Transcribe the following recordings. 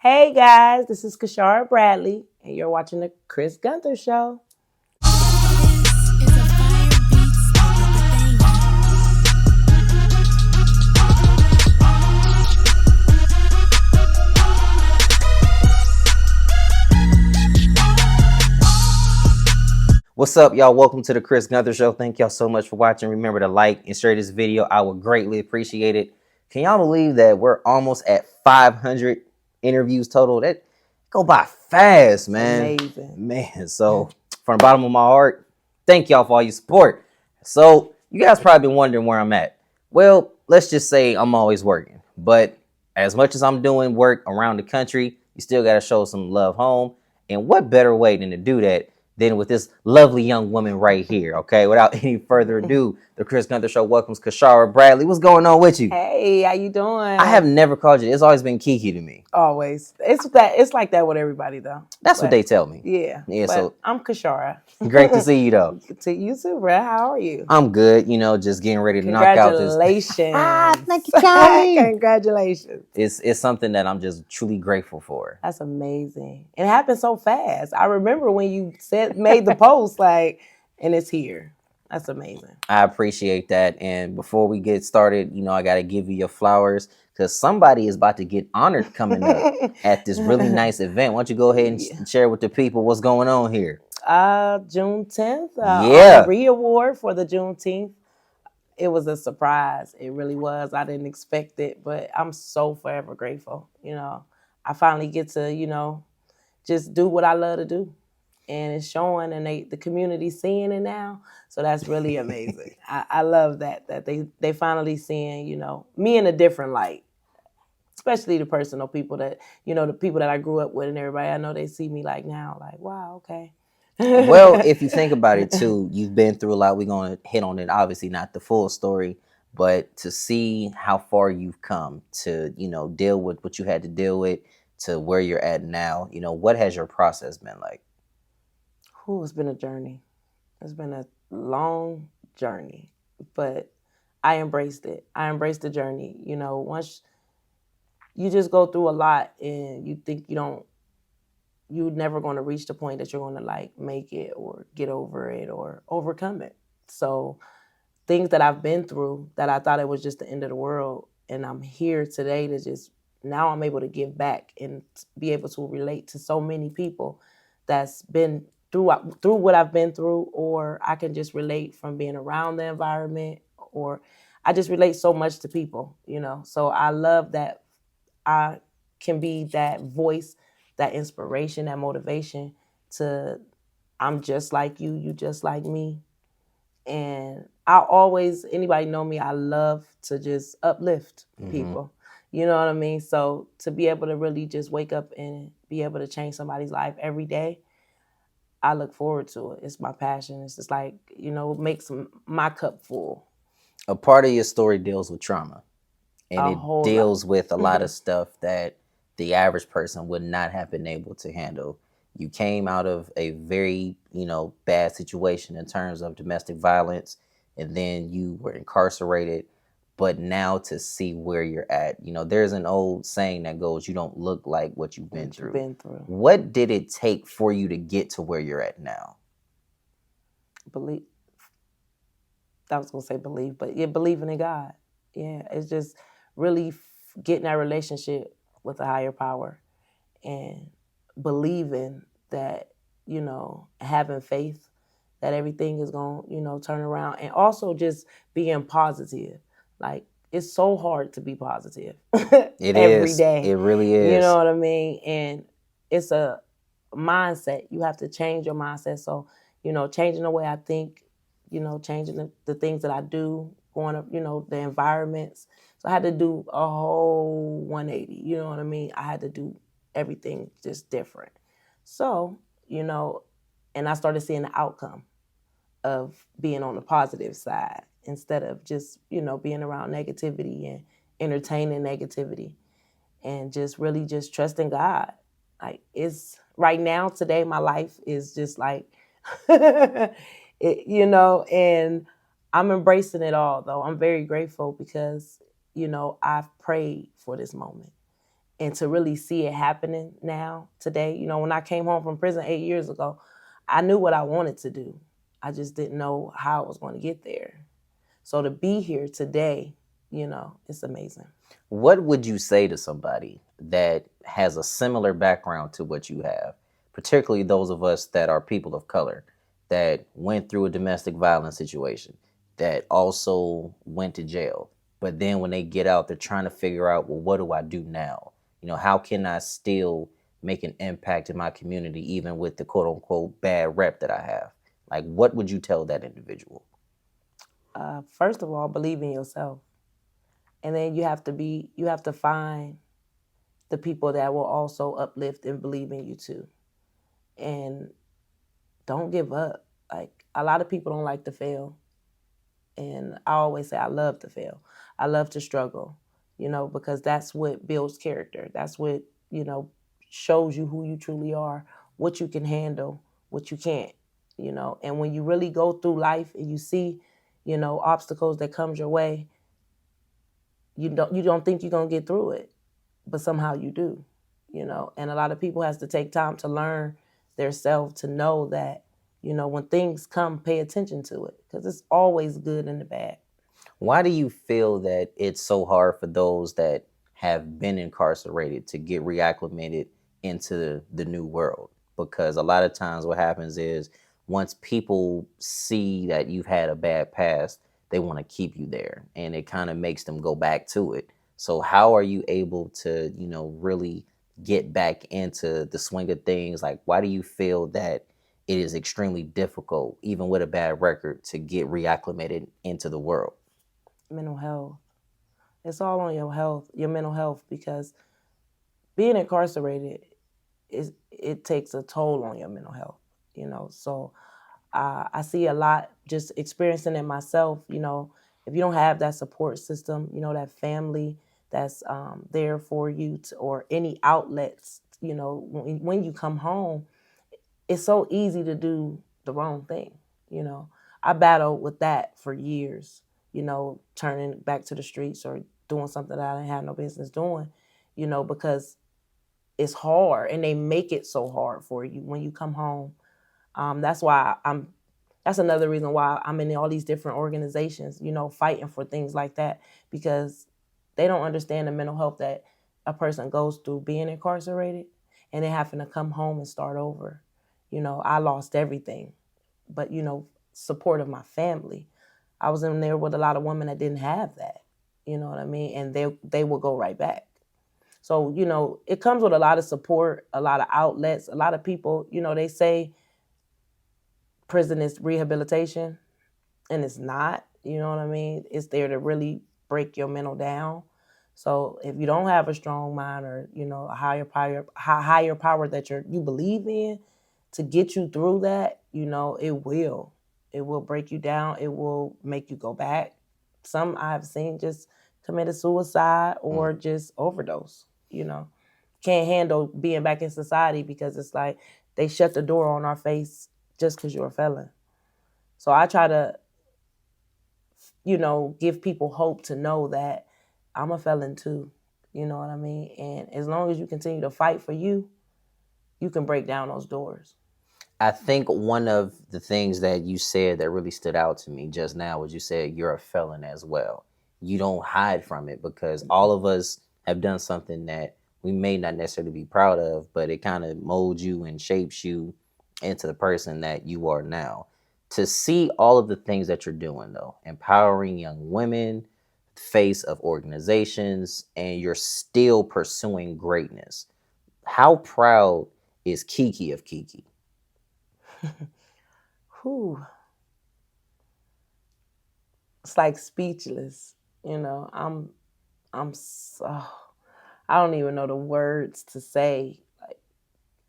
Hey guys, this is Carshara Bradley, and you're watching the Chris Gunther Show. What's up, y'all? Welcome to the Chris Gunther Show. Thank y'all so much for watching. Remember to like and share this video. I would greatly appreciate it. Can y'all believe that we're almost at 500 interviews total? That go by fast, man. Amazing. Man, so from the bottom of my heart, thank y'all for all your support. So you guys probably been wondering where I'm at. Well, let's just say I'm always working. But as much as I'm doing work around the country, you still got to show some love home. And what better way than to do that than with this lovely young woman right here, okay? Without any further ado, the Chris Gunther Show welcomes Carshara Bradley. What's going on with you? Hey, how you doing? I have never called you. It's always been Kiki to me. Always. It's like that with everybody though. That's what they tell me. Yeah. Yeah, but so I'm Carshara. great to see you though. To you too, Brad. How are you? I'm good, just getting ready to knock out this. Congratulations. Thank you, Charlie. Congratulations. It's something that I'm just truly grateful for. That's amazing. And it happened so fast. I remember when you made the post, and it's here. That's amazing. I appreciate that. And before we get started, I got to give you your flowers because somebody is about to get honored coming up at this really nice event. Why don't you go ahead and share with the people what's going on here? June 10th. Yeah. Award for the Juneteenth. It was a surprise. It really was. I didn't expect it, but I'm so forever grateful. I finally get to, just do what I love to do. And it's showing, and the community's seeing it now. So that's really amazing. I love that they finally seeing, me in a different light. Especially the personal people that, the people that I grew up with and everybody. I know they see me now, wow, okay. Well, if you think about it too, you've been through a lot. We're going to hit on it, obviously not the full story, but to see how far you've come to, deal with what you had to deal with to where you're at now, what has your process been like? It's been a journey. It's been a long journey, but I embraced it. I embraced the journey. Once you just go through a lot and you think you're never going to reach the point that you're going to make it or get over it or overcome it. So things that I've been through that I thought it was just the end of the world, and I'm here today to just, now I'm able to give back and be able to relate to so many people that's been through what I've been through, or I can just relate from being around the environment, or I just relate so much to people, So I love that I can be that voice, that inspiration, that motivation to, I'm just like you, you just like me. And anybody know me, I love to just uplift people. You know what I mean? So to be able to really just wake up and be able to change somebody's life every day, I look forward to it. It's my passion. It's just makes my cup full. A part of your story deals with trauma, and it deals lot. with a lot of stuff that the average person would not have been able to handle. You came out of a very, bad situation in terms of domestic violence, and then you were incarcerated. But now to see where you're at, there's an old saying that goes, you don't look like what you've been through. What did it take for you to get to where you're at now? Believe. I was going to say believe, but yeah, believing in God. Yeah, it's just really getting that relationship with a higher power and believing that, having faith that everything is going to, turn around, and also just being positive. It's so hard to be positive. It every is. day. It really is. You know what I mean? And it's a mindset. You have to change your mindset. So, changing the way I think, changing the things that I do, going up, the environments. So I had to do a whole 180, you know what I mean? I had to do everything just different. So, and I started seeing the outcome of being on the positive side instead of just, being around negativity and entertaining negativity, and just really just trusting God. It's right now, today, my life is just and I'm embracing it all, though. I'm very grateful because, I've prayed for this moment. and to really see it happening now today. When I came home from prison 8 years ago, I knew what I wanted to do. I just didn't know how I was going to get there. So to be here today, it's amazing. What would you say to somebody that has a similar background to what you have, particularly those of us that are people of color that went through a domestic violence situation, that also went to jail, but then when they get out, they're trying to figure out, well, what do I do now? How can I still make an impact in my community, even with the quote unquote bad rep that I have? Like, what would you tell that individual? First of all, believe in yourself, and then you have to find the people that will also uplift and believe in you too. And don't give up. Like, a lot of people don't like to fail, and I always say I love to fail. I love to struggle, because that's what builds character. That's what, you know, shows you who you truly are, what you can handle, what you can't, And when you really go through life and you see, obstacles that comes your way, you don't think you're going to get through it, but somehow you do, And a lot of people has to take time to learn their self, to know that, when things come, pay attention to it, because it's always good and the bad. Why do you feel that it's so hard for those that have been incarcerated to get reacclimated into the new world? Because a lot of times what happens is once people see that you've had a bad past, they want to keep you there and it kind of makes them go back to it. So how are you able to, really get back into the swing of things? Like, why do you feel that it is extremely difficult, even with a bad record, to get reacclimated into the world? Mental health. It's all on your mental health, because being incarcerated it takes a toll on your mental health. So I see a lot, just experiencing it myself. If you don't have that support system, that family that's there for you, or any outlets, when you come home, it's so easy to do the wrong thing. You know, I battled with that for years. Turning back to the streets or doing something that I didn't have no business doing. Because it's hard, and they make it so hard for you when you come home. That's why I'm. That's another reason why I'm in all these different organizations. Fighting for things like that, because they don't understand the mental health that a person goes through being incarcerated, and then having to come home and start over. I lost everything, but support of my family. I was in there with a lot of women that didn't have that. You know what I mean? And they will go right back. So, it comes with a lot of support, a lot of outlets, a lot of people, they say prison is rehabilitation, and it's not. You know what I mean? It's there to really break your mental down. So if you don't have a strong mind, or a higher power that you believe in, to get you through that, it will break you down. It will make you go back. Some I've seen just committed suicide Mm. or just overdose. Can't handle being back in society, because it's like they shut the door on our face just because you're a felon. So I try to, give people hope to know that I'm a felon too. You know what I mean? And as long as you continue to fight for you can break down those doors. I think one of the things that you said that really stood out to me just now was you said you're a felon as well. You don't hide from it because all of us have done something that we may not necessarily be proud of, but it kind of molds you and shapes you into the person that you are now. To see all of the things that you're doing, though, empowering young women, face of organizations, and you're still pursuing greatness. How proud is Kiki of Kiki? Whew. It's like speechless. I'm so, I don't even know the words to say. Like,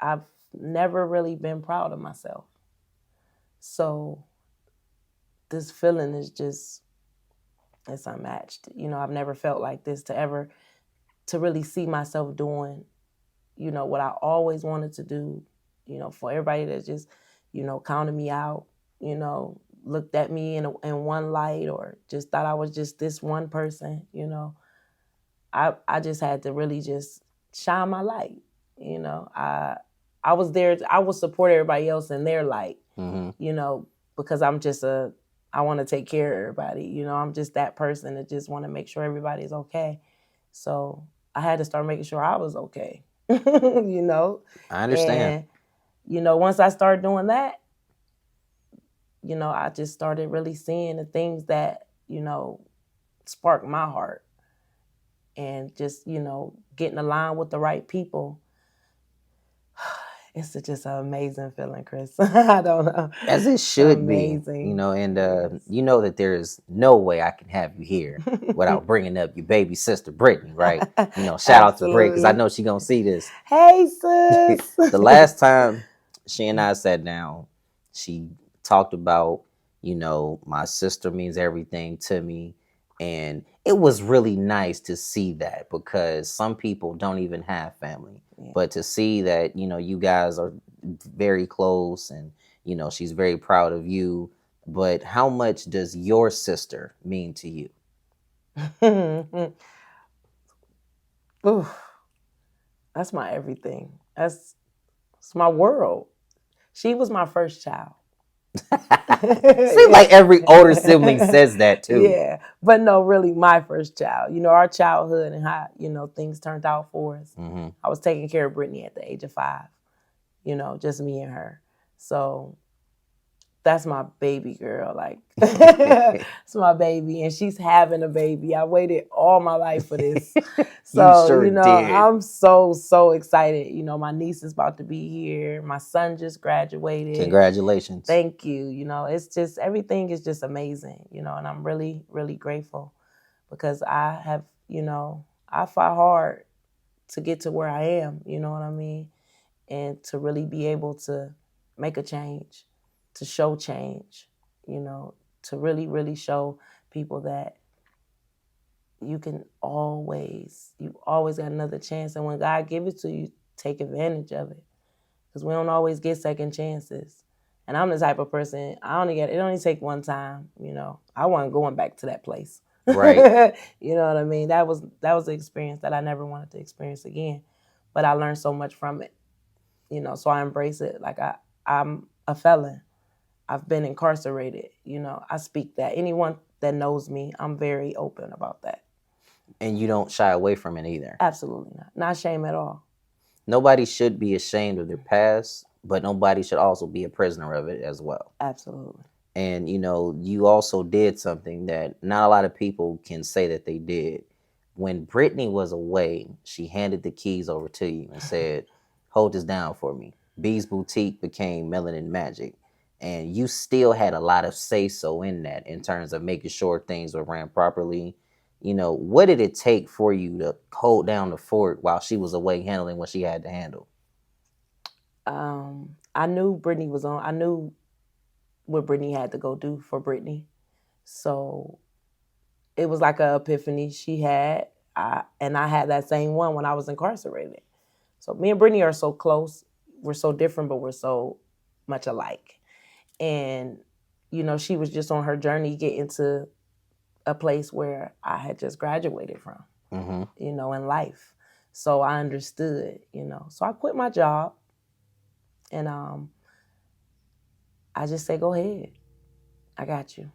I've never really been proud of myself. So this feeling is just, it's unmatched. I've never felt like this, to really see myself doing, what I always wanted to do, for everybody that just, counted me out, looked at me in one light, or just thought I was just this one person. I just had to really just shine my light. You know, I was there. I will support everybody else in their light. Mm-hmm. You know, because I'm just I want to take care of everybody. You know, I'm just that person that just want to make sure everybody's okay. So I had to start making sure I was okay. You know, I understand. and you know, once I started doing that, you know, I just started really seeing the things that, you know, sparked my heart, and just, you know, getting aligned with the right people. It's just an amazing feeling, Chris. I don't know. As it It's should be, amazing. and Yes. you know that there is no way I can have you here without bringing up your baby sister Brittany, right? Shout out to Britt because I Absolutely. know she gonna see this. Hey, sis. The last time she and I sat down, she talked about, my sister means everything to me. And it was really nice to see that because some people don't even have family. Yeah. But to see that, you guys are very close and, she's very proud of you. But how much does your sister mean to you? Ooh, that's my everything. It's my world. She was my first child. Seems like every older sibling says that too. Yeah, but no, really, my first child. You know, our childhood and how, you know, things turned out for us. Mm-hmm. I was taking care of Brittany at the age of 5. You know, just me and her. So that's my baby girl. Like, it's my baby, and she's having a baby. I waited all my life for this. You So, sure you know, did. I'm so excited. You know, my niece is about to be here. My son just graduated. Congratulations. Thank you. You know, it's just, everything is just amazing, you know, and I'm really grateful because I have, you know, I fought hard to get to where I am, you know what I mean? And to really be able to make a change, to show change, you know, to really show people that you always got another chance. And when God gives it to you, take advantage of it. Because we don't always get second chances. And I'm the type of person, it only take one time, you know. I wasn't going back to that place. Right. You know what I mean? That was an experience that I never wanted to experience again. But I learned so much from it, you know, so I embrace it. Like I'm a felon. I've been incarcerated, you know. I speak that. Anyone that knows me, I'm very open about that. And you don't shy away from it either. Absolutely not. Not shame at all. Nobody should be ashamed of their past, but nobody should also be a prisoner of it as well. Absolutely. And you also did something that not a lot of people can say that they did. When Brittany was away, she handed the keys over to you and said, "Hold this down for me." B's Boutique became Melanin Magic. And you still had a lot of say so in that in terms of making sure things were ran properly. What did it take for you to hold down the fort while she was away handling what she had to handle? I knew Brittany was on. I knew what Brittany had to go do for Brittany. So it was like a epiphany she had. And I had that same one when I was incarcerated. So me and Brittany are so close. We're so different, but we're so much alike. And, you know, she was just on her journey getting to a place where I had just graduated from, Mm-hmm. you know, in life. So I understood, you know. So I quit my job, and I just say, go ahead. I got you.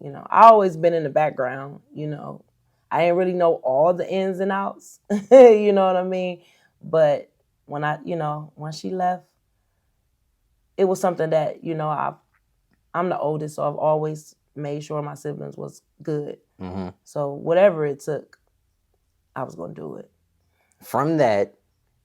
You know, I always been in the background, you know. I didn't really know all the ins and outs, you know what I mean? But when she left, it was something that, you know, I'm the oldest, so I've always made sure my siblings was good. Mm-hmm. So whatever it took, I was going to do it. From that,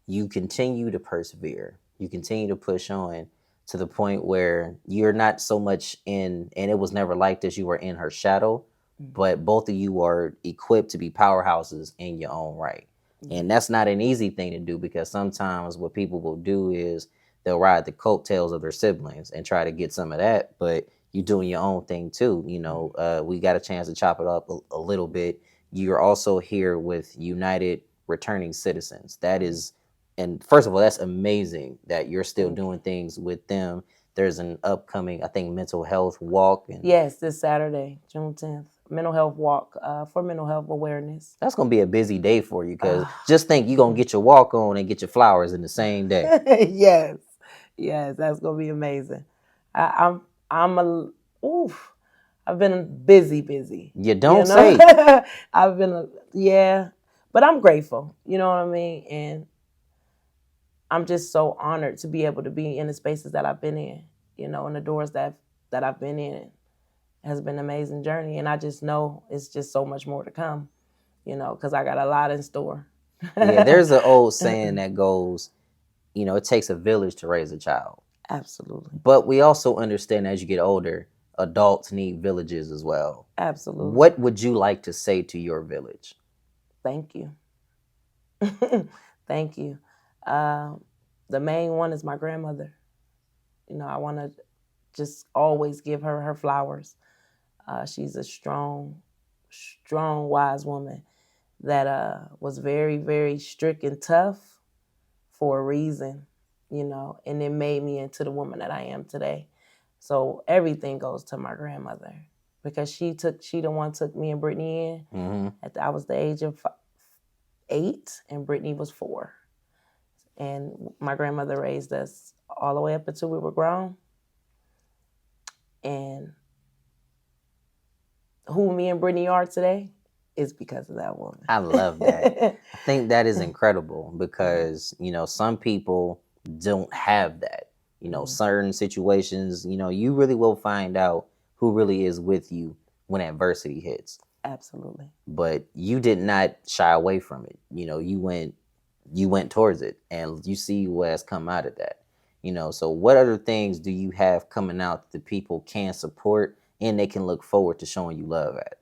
you continue to persevere. You continue to push on to the point where you're not so much in, and it was never like this, you were in her shadow, but both of you are equipped to be powerhouses in your own right. And that's not an easy thing to do because sometimes what people will do is they'll ride the coattails of their siblings and try to get some of that, but you're doing your own thing too. We got a chance to chop it up a little bit. You're also here with United Returning Citizens. That is, and first of all, that's amazing that you're still doing things with them. There's an upcoming, I think, mental health walk. And yes, this Saturday, June 10th. mental health walk for mental health awareness. That's gonna be a busy day for you because just think you're gonna get your walk on and get your flowers in the same day. Yes, yes, that's gonna be amazing. I'm a oof. I've been busy, busy. You You don't know, say. I've been yeah, but I'm grateful. You know what I mean, and I'm just so honored to be able to be in the spaces that I've been in. You know, and the doors that I've been in has been an amazing journey, and I just know it's just so much more to come. You know, because I got a lot in store. Yeah, there's an old saying that goes, it takes a village to raise a child. Absolutely. But we also understand as you get older, adults need villages as well. Absolutely. What would you like to say to your village? Thank you. Thank you. The main one is my grandmother. You know, I want to just always give her her flowers. She's a strong, strong, wise woman that was very, very strict and tough for a reason, you know, and it made me into the woman that I am today. So everything goes to my grandmother because she the one took me and Brittany in. Mm-hmm. I was the age of 8 and Brittany was 4. And my grandmother raised us all the way up until we were grown. And who me and Brittany are today is because of that woman. I love that. I think that is incredible because, some people don't have that. Certain situations, you really will find out who really is with you when adversity hits. Absolutely. But you did not shy away from it. You went towards it and you see what has come out of that. So what other things do you have coming out that people can support and they can look forward to showing you love at?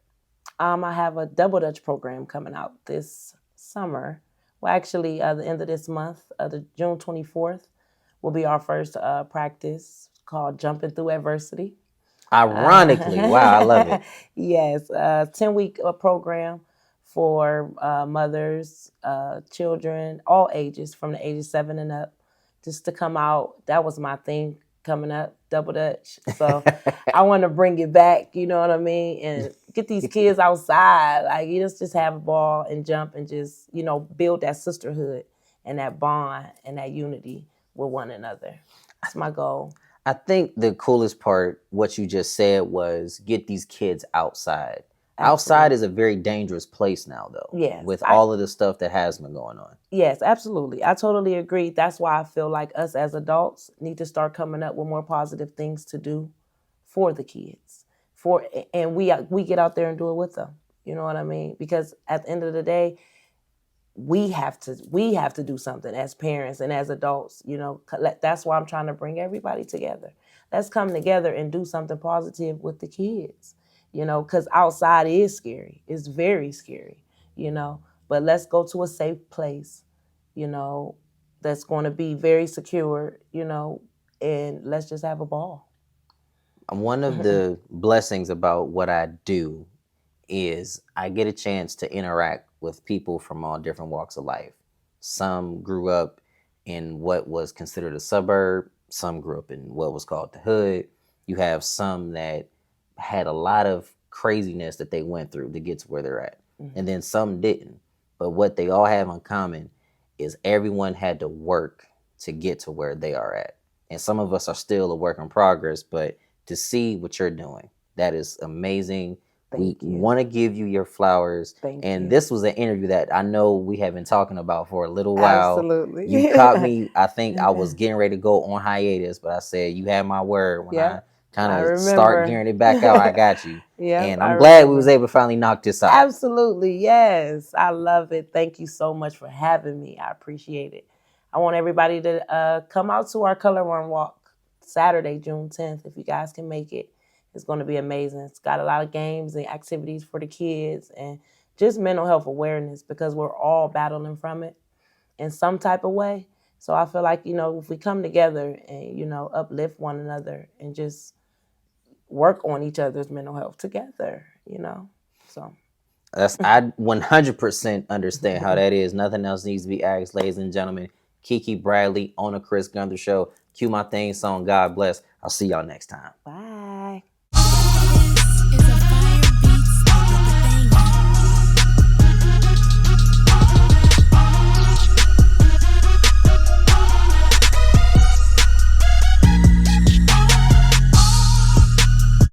I have a Double Dutch program coming out this summer. Well, actually, the end of this month, the June 24th, will be our first practice called Jumping Through Adversity. Ironically, wow, I love it. Yes, 10-week program for mothers, children, all ages, from the ages 7 and up, just to come out. That was my thing coming up, Double Dutch. So I want to bring it back, you know what I mean, and get these kids outside. Like, just have a ball and jump and just, build that sisterhood and that bond and that unity with one another. That's my goal. I think the coolest part, what you just said, was get these kids outside. Absolutely. Outside is a very dangerous place now, though. Yes, with all of the stuff that has been going on. Yes, absolutely. I totally agree. That's why I feel like us as adults need to start coming up with more positive things to do for the kids. And we get out there and do it with them. You know what I mean? Because at the end of the day, we have to do something as parents and as adults. That's why I'm trying to bring everybody together. Let's come together and do something positive with the kids. Because outside is scary. It's very scary. But let's go to a safe place. That's going to be very secure. And let's just have a ball. One of the blessings about what I do is I get a chance to interact with people from all different walks of life. Some grew up in what was considered a suburb. Some grew up in what was called the hood. You have some that had a lot of craziness that they went through to get to where they're at. Mm-hmm. And then some didn't. But what they all have in common is everyone had to work to get to where they are at. And some of us are still a work in progress, but to see what you're doing, that is amazing. We want to give you your flowers. Thank you. This was an interview that I know we have been talking about for a little while. Absolutely. You caught me. I think I was getting ready to go on hiatus, but I said, you had my word. When I kind of start gearing it back out, I got you. And I'm glad we was able to finally knock this out. Absolutely. Yes. I love it. Thank you so much for having me. I appreciate it. I want everybody to come out to our Color Run Walk Saturday, June 10th, if you guys can make it. It's going to be amazing. It's got a lot of games and activities for the kids and just mental health awareness, because we're all battling from it in some type of way. So I feel like, if we come together and, uplift one another and just work on each other's mental health together, so. I 100% understand how that is. Nothing else needs to be asked, ladies and gentlemen. Kiki Bradley on the Chris Gunther Show. Cue my theme song, God bless. I'll see y'all next time. Bye.